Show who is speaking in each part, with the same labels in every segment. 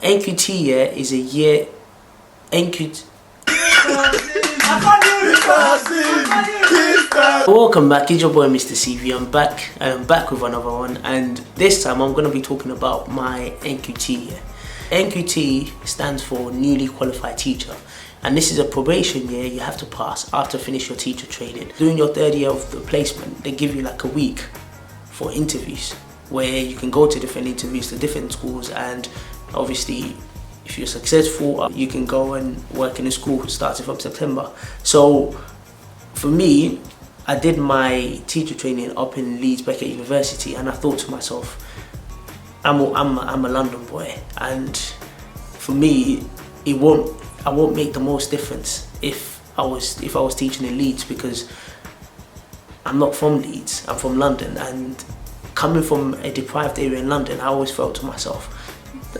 Speaker 1: NQT, yeah, is a year. NQT. Welcome back, it's your boy MrCV. I'm back, and I'm back with another one, and this time I'm going to be talking about my NQT year. NQT stands for Newly Qualified Teacher, and this is a probation year you have to pass after finish your teacher training. During your third year of the placement, they give you like a week for interviews, where you can go to different interviews to different schools, and obviously if you're successful, you can go and work in a school starting from September. So for me, I did my teacher training up in Leeds Beckett University, and I thought to myself, I'm a London boy, and for me, I won't make the most difference if I was teaching in Leeds, because I'm not from Leeds, I'm from London, and coming from a deprived area in London, I always felt to myself,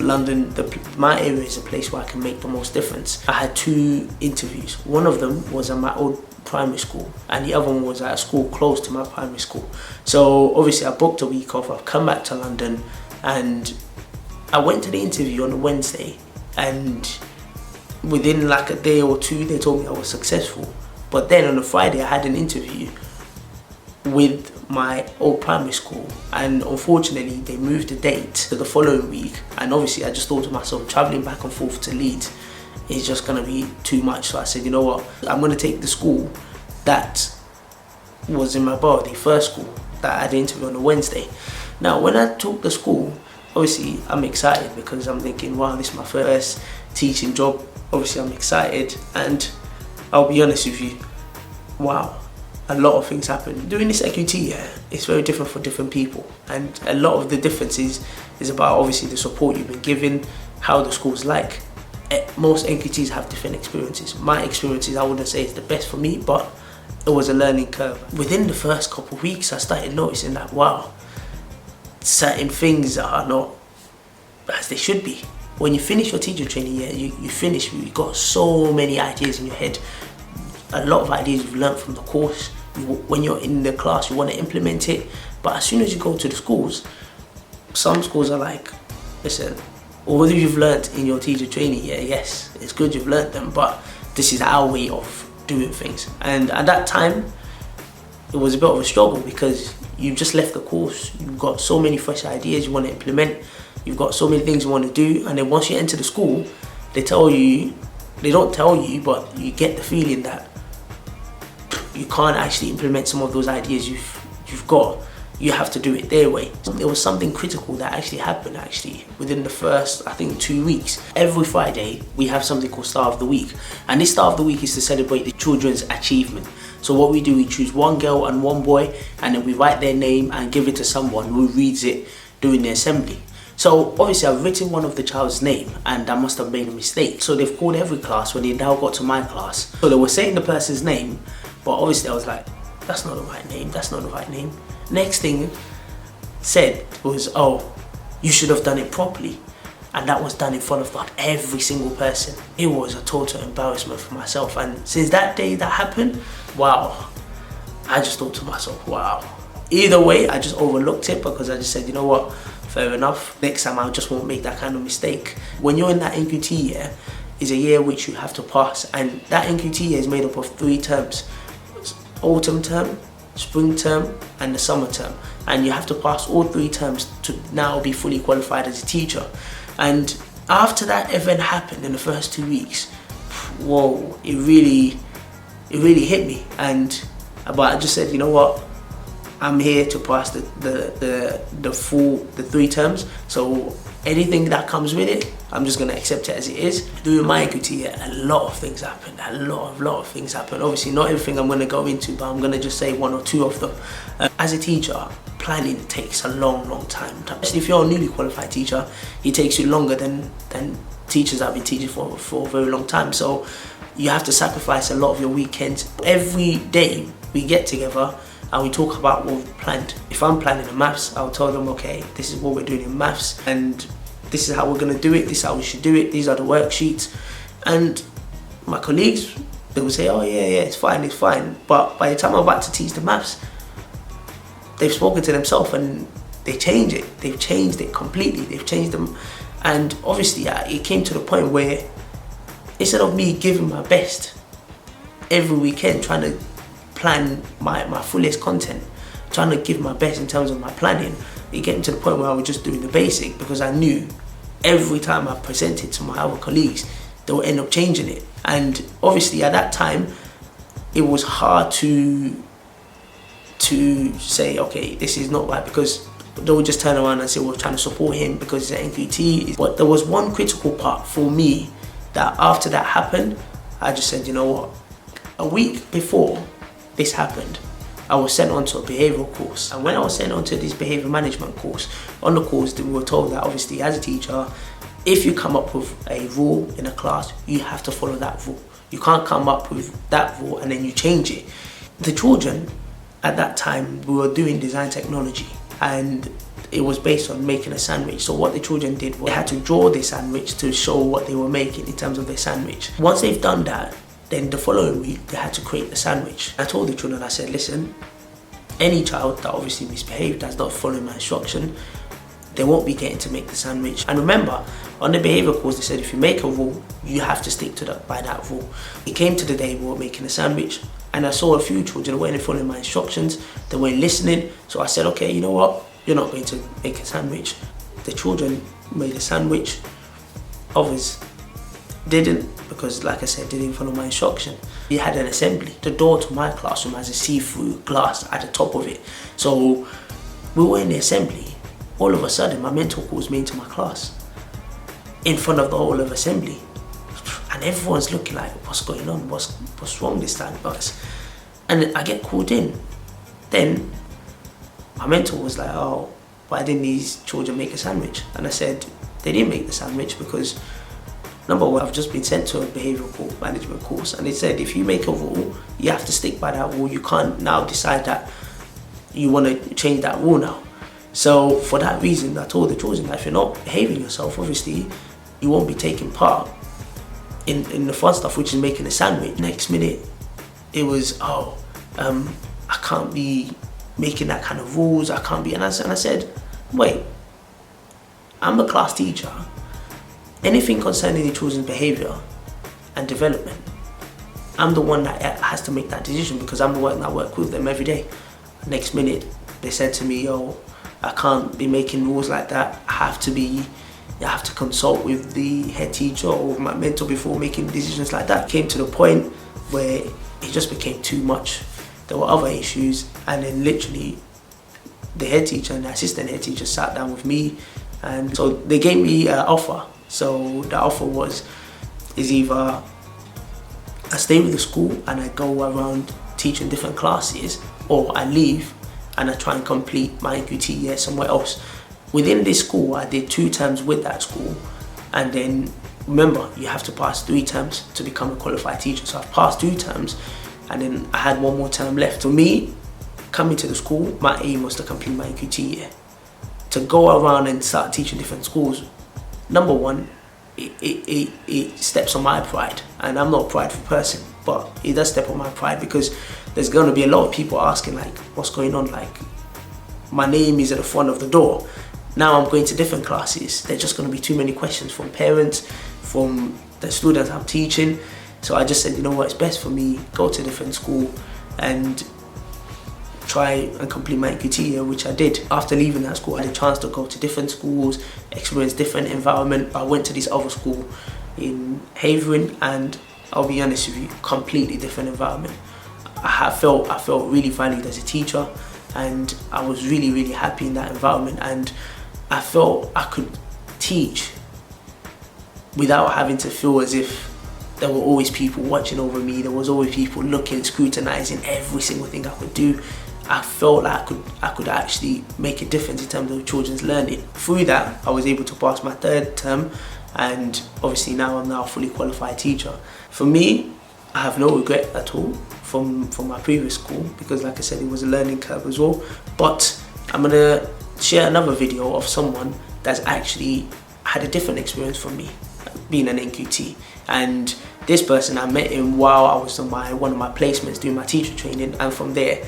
Speaker 1: my area is a place where I can make the most difference. I had 2 interviews. One of them was at my old primary school, and the other one was at a school close to my primary school. So obviously I booked a week off, I've come back to London, and I went to the interview on a Wednesday, and within like a day or 2 they told me I was successful. But then on a Friday I had an interview with my old primary school, and unfortunately they moved the date to the following week, and obviously I just thought to myself, travelling back and forth to Leeds is just going to be too much. So I said, you know what, I'm going to take the school that was in my bar, the first school that I had an interview on a Wednesday. Now when I took the school, obviously I'm excited because I'm thinking, wow, this is my first teaching job. Obviously I'm excited, and I'll be honest with you, wow, a lot of things happen. Doing this NQT year, it's very different for different people, and a lot of the differences is about obviously the support you've been given, how the school's like. Most NQTs have different experiences. My experiences, I wouldn't say it's the best for me, but it was a learning curve. Within the first couple of weeks, I started noticing that, wow, certain things are not as they should be. When you finish your teacher training year, you've got so many ideas in your head. A lot of ideas you've learned from the course. When you're in the class, you want to implement it. But as soon as you go to the schools, some schools are like, listen, all that you've learned in your teacher training year, yes, it's good you've learned them, but this is our way of doing things. And at that time, it was a bit of a struggle, because you've just left the course. You've got so many fresh ideas you want to implement. You've got so many things you want to do. And then once you enter the school, they don't tell you, but you get the feeling that you can't actually implement some of those ideas you've got. You have to do it their way. There was something critical that actually happened within the first, I think, 2 weeks. Every Friday we have something called Star of the Week, and this Star of the Week is to celebrate the children's achievement. So what we do, we choose one girl and one boy, and then we write their name and give it to someone who reads it during the assembly. So obviously I've written one of the child's name, and I must have made a mistake. So they've called every class when they now got to my class. So they were saying the person's name, but obviously I was like, that's not the right name, that's not the right name. Next thing said was, oh, you should have done it properly. And that was done in front of like every single person. It was a total embarrassment for myself. And since that day that happened, wow, I just thought to myself, wow. Either way, I just overlooked it, because I just said, you know what, fair enough. Next time I just won't make that kind of mistake. When you're in that NQT year, is a year which you have to pass, and that NQT year is made up of 3 terms: autumn term, spring term, and the summer term. And you have to pass all 3 terms to now be fully qualified as a teacher. And after that event happened in the first 2 weeks, whoa, it really hit me. But I just said, you know what, I'm here to pass the 3 terms. So anything that comes with it, I'm just gonna accept it as it is. During my NQT year, a lot of things happened. A lot of things happened. Obviously, not everything I'm gonna go into, but I'm gonna just say 1 or 2 of them. As a teacher, planning takes a long time. Especially if you're a newly qualified teacher, it takes you longer than teachers that have been teaching for a very long time. So you have to sacrifice a lot of your weekends. Every day we get together and we talk about what we've planned. If I'm planning a maths, I'll tell them, okay, this is what we're doing in maths, and this is how we're gonna do it, this is how we should do it, these are the worksheets. And my colleagues, they will say, oh yeah, it's fine. But by the time I'm about to teach the maths, they've spoken to themselves and they change it. They've changed it completely. They've changed them And obviously it came to the point where instead of me giving my best every weekend, trying to plan my fullest content, trying to give my best in terms of my planning, it came to the point where I was just doing the basic, because I knew every time I presented to my other colleagues, they would end up changing it. And obviously at that time, it was hard to say, okay, this is not right, because they would just turn around and say, we're trying to support him because he's an NQT. But there was one critical part for me that after that happened, I just said, you know what, a week before this happened, I was sent on to a behavioural course. And when I was sent on to this behaviour management course, on the course we were told that obviously as a teacher, if you come up with a rule in a class, you have to follow that rule. You can't come up with that rule and then you change it. The children at that time, we were doing design technology, and it was based on making a sandwich. So what the children did was they had to draw the sandwich to show what they were making in terms of their sandwich. Once they've done that, then the following week they had to create the sandwich. I told the children, I said, listen, any child that obviously misbehaved, that's not following my instruction, they won't be getting to make the sandwich. And remember, on the behaviour course, they said if you make a rule, you have to stick to by that rule. It came to the day we were making a sandwich, and I saw a few children weren't following my instructions, they weren't listening. So I said, okay, you know what, you're not going to make a sandwich. The children made a sandwich, others didn't, because like I said, they didn't follow my instruction. We had an assembly. The door to my classroom has a see-through glass at the top of it. So we were in the assembly. All of a sudden, my mentor calls me into my class in front of the whole of assembly. And everyone's looking like, what's going on? What's wrong this time with us? And I get called in. Then my mentor was like, oh, why didn't these children make a sandwich? And I said, they didn't make the sandwich because, number one, I've just been sent to a behavioural management course, and they said if you make a rule, you have to stick by that rule. You can't now decide that you want to change that rule now. So for that reason, I told the children that if you're not behaving yourself, obviously, you won't be taking part in the fun stuff, which is making a sandwich. Next minute, it was, I can't be making that kind of rules, I can't be, and I said, wait, I'm a class teacher. Anything concerning the children's behaviour and development, I'm the one that has to make that decision, because I'm the one that work with them every day. Next minute, they said to me, yo, I can't be making rules like that. I have to consult with the head teacher or with my mentor before making decisions like that. It came to the point where it just became too much. There were other issues, and then literally the head teacher and the assistant head teacher sat down with me, and so they gave me an offer. So the offer is either I stay with the school and I go around teaching different classes, or I leave and I try and complete my NQT year somewhere else. Within this school, I did 2 terms with that school, and then remember, you have to pass 3 terms to become a qualified teacher. So I've passed 2 terms, and then I had 1 more term left. For me, coming to the school, my aim was to complete my NQT year. To go around and start teaching different schools, number one, it steps on my pride, and I'm not a prideful person, but it does step on my pride, because there's going to be a lot of people asking like, what's going on? Like, my name is at the front of the door. Now I'm going to different classes. There's just going to be too many questions from parents, from the students I'm teaching. So I just said, you know what, it's best for me, go to a different school and try and complete my NQT year, which I did. After leaving that school, I had a chance to go to different schools, experience different environment. I went to this other school in Havering, and I'll be honest with you, completely different environment. I felt really valued as a teacher, and I was really happy in that environment, and I felt I could teach without having to feel as if there were always people watching over me. There was always people looking, scrutinizing every single thing I could do. I felt like I could actually make a difference in terms of children's learning. Through that, I was able to pass my 3rd term, and obviously now I'm a fully qualified teacher. For me, I have no regret at all from my previous school, because like I said, it was a learning curve as well. But I'm gonna share another video of someone that's actually had a different experience from me, being an NQT. And this person, I met him while I was on one of my placements doing my teacher training, and from there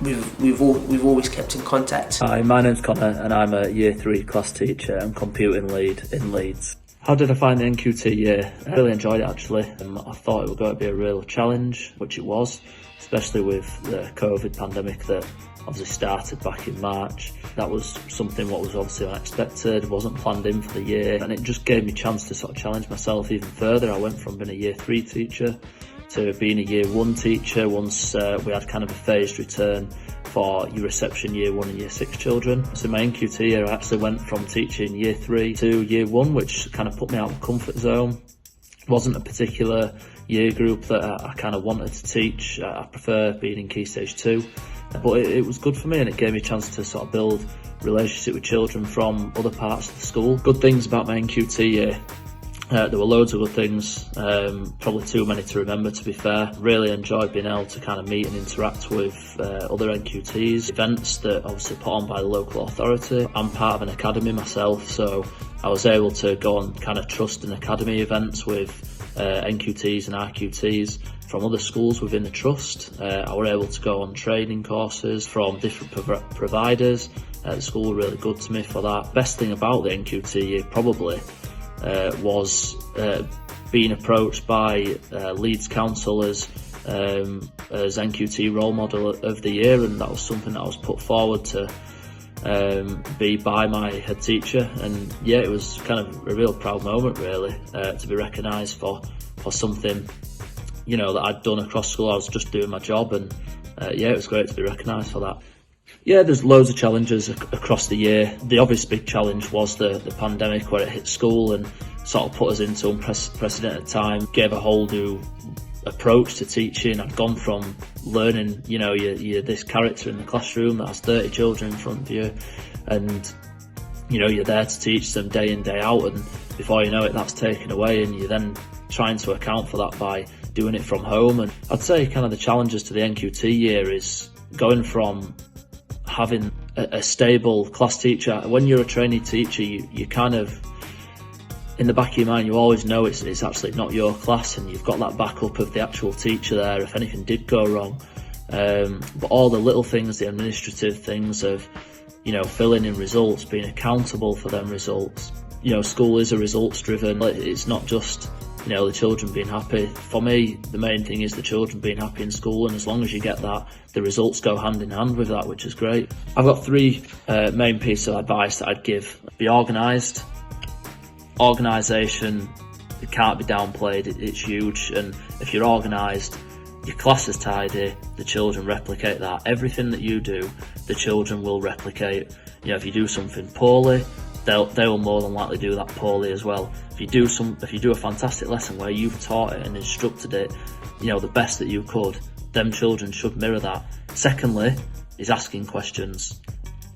Speaker 1: we've always kept in contact.
Speaker 2: Hi, my name's Connor and I'm a Year 3 class teacher and computing lead in Leeds. How did I find the NQT year? I really enjoyed it actually. I thought it was going to be a real challenge, which it was, especially with the COVID pandemic that obviously started back in March. That was something what was obviously unexpected, wasn't planned in for the year, and it just gave me a chance to sort of challenge myself even further. I went from being a Year 3 teacher to being a Year 1 teacher once we had kind of a phased return for your reception Year 1 and Year 6 children. So in my NQT year I actually went from teaching Year 3 to Year 1, which kind of put me out of my comfort zone. It wasn't a particular year group that I kind of wanted to teach. I prefer being in Key Stage 2, but it was good for me and it gave me a chance to sort of build relationship with children from other parts of the school. Good things about my NQT year. There were loads of good things, probably too many to remember to be fair. Really enjoyed being able to kind of meet and interact with other NQTs, events that obviously put on by the local authority. I'm part of an academy myself, so I was able to go on kind of trust and academy events with NQTs and RQTs from other schools within the trust. I was able to go on training courses from different providers. The school were really good to me for that. Best thing about the NQT year probably was being approached by Leeds Council as NQT role model of the year, and that was something that I was put forward to be by my head teacher, and yeah, it was kind of a real proud moment really to be recognised for something, you know, that I'd done across school. I was just doing my job, and yeah, it was great to be recognised for that. Yeah, there's loads of challenges across the year. The obvious big challenge was the pandemic, where it hit school and sort of put us into unprecedented time, gave a whole new approach to teaching. I'd gone from learning, you know, you're this character in the classroom that has 30 children in front of you, and you know, you're there to teach them day in, day out, and before you know it, that's taken away, and you're then trying to account for that by doing it from home. And I'd say kind of the challenges to the NQT year is going from having a stable class teacher. When you're a trainee teacher, you kind of, in the back of your mind, you always know it's actually not your class, and you've got that backup of the actual teacher there if anything did go wrong. But all the little things, the administrative things of, you know, filling in results, being accountable for them results. You know, school is a results driven. It's not just, you know, the children being happy. For me, the main thing is the children being happy in school, and as long as you get that, the results go hand in hand with that, which is great. I've got three main pieces of advice that I'd give. Be organised. Organisation, it can't be downplayed, it's huge, and if you're organised, your class is tidy, the children replicate that. Everything that you do, the children will replicate. You know, if you do something poorly, they will more than likely do that poorly as well. If you do a fantastic lesson where you've taught it and instructed it, you know, the best that you could, them children should mirror that. Secondly, is asking questions.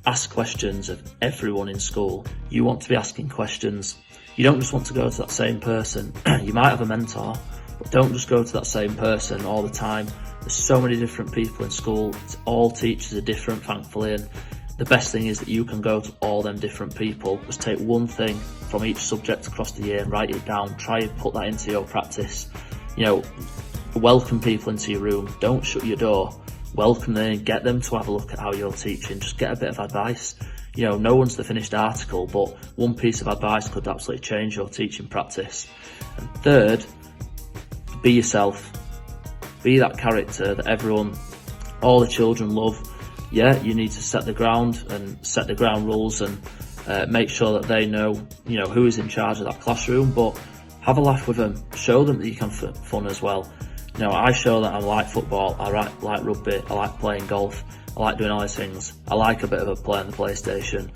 Speaker 2: Ask questions of everyone in school. You want to be asking questions. You don't just want to go to that same person. You might have a mentor, but don't just go to that same person all the time. There's so many different people in school. All teachers are different, thankfully, and the best thing is that you can go to all them different people. Just take one thing from each subject across the year and write it down. Try and put that into your practice. You know, welcome people into your room. Don't shut your door. Welcome them in, get them to have a look at how you're teaching. Just get a bit of advice. You know, no one's the finished article, but one piece of advice could absolutely change your teaching practice. And third, be yourself. Be that character that everyone, all the children love. Yeah, you need to set the ground and set the ground rules and make sure that they know, you know, who is in charge of that classroom, but have a laugh with them. Show them that you can have fun as well. You know, I show that I like football, I like rugby, I like playing golf, I like doing all these things. I like a bit of a play on the PlayStation.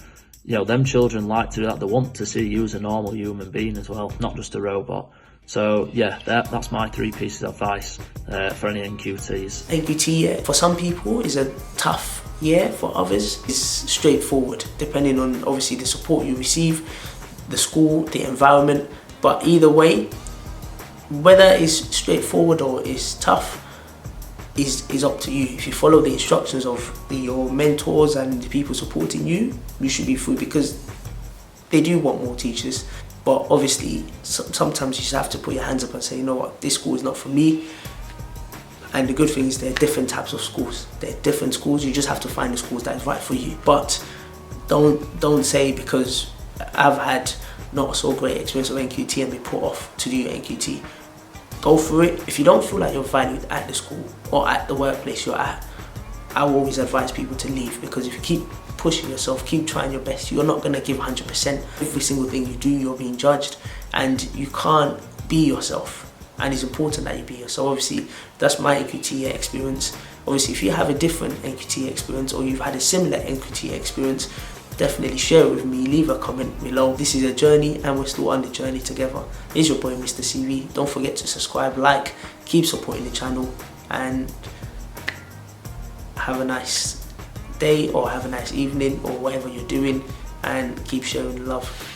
Speaker 2: You know, them children like to do that. They want to see you as a normal human being as well, not just a robot. So yeah, that's my three pieces of advice for any NQTs.
Speaker 1: NQT, for some people, is a tough year. For others, it's straightforward, depending on obviously the support you receive, the school, the environment. But either way, whether it's straightforward or it's tough is up to you. If you follow the instructions of your mentors and the people supporting you, you should be through, because they do want more teachers. But obviously, sometimes you just have to put your hands up and say, you know what, this school is not for me. And the good thing is there are different types of schools. There are different schools. You just have to find the schools that is right for you. But don't say because I've had not so great experience of NQT and be put off to do NQT. Go through it. If you don't feel like you're valued at the school or at the workplace you're at, I will always advise people to leave, because if you keep pushing yourself, keep trying your best, you're not going to give 100%. Every single thing you do, you're being judged, and you can't be yourself. And it's important that you be yourself. Obviously, that's my NQT experience. Obviously, if you have a different NQT experience or you've had a similar NQT experience, definitely share it with me. Leave a comment below. This is a journey and we're still on the journey together. It's your boy MrCV. Don't forget to subscribe, like, keep supporting the channel, and have a nice day or have a nice evening or whatever you're doing, and keep sharing love.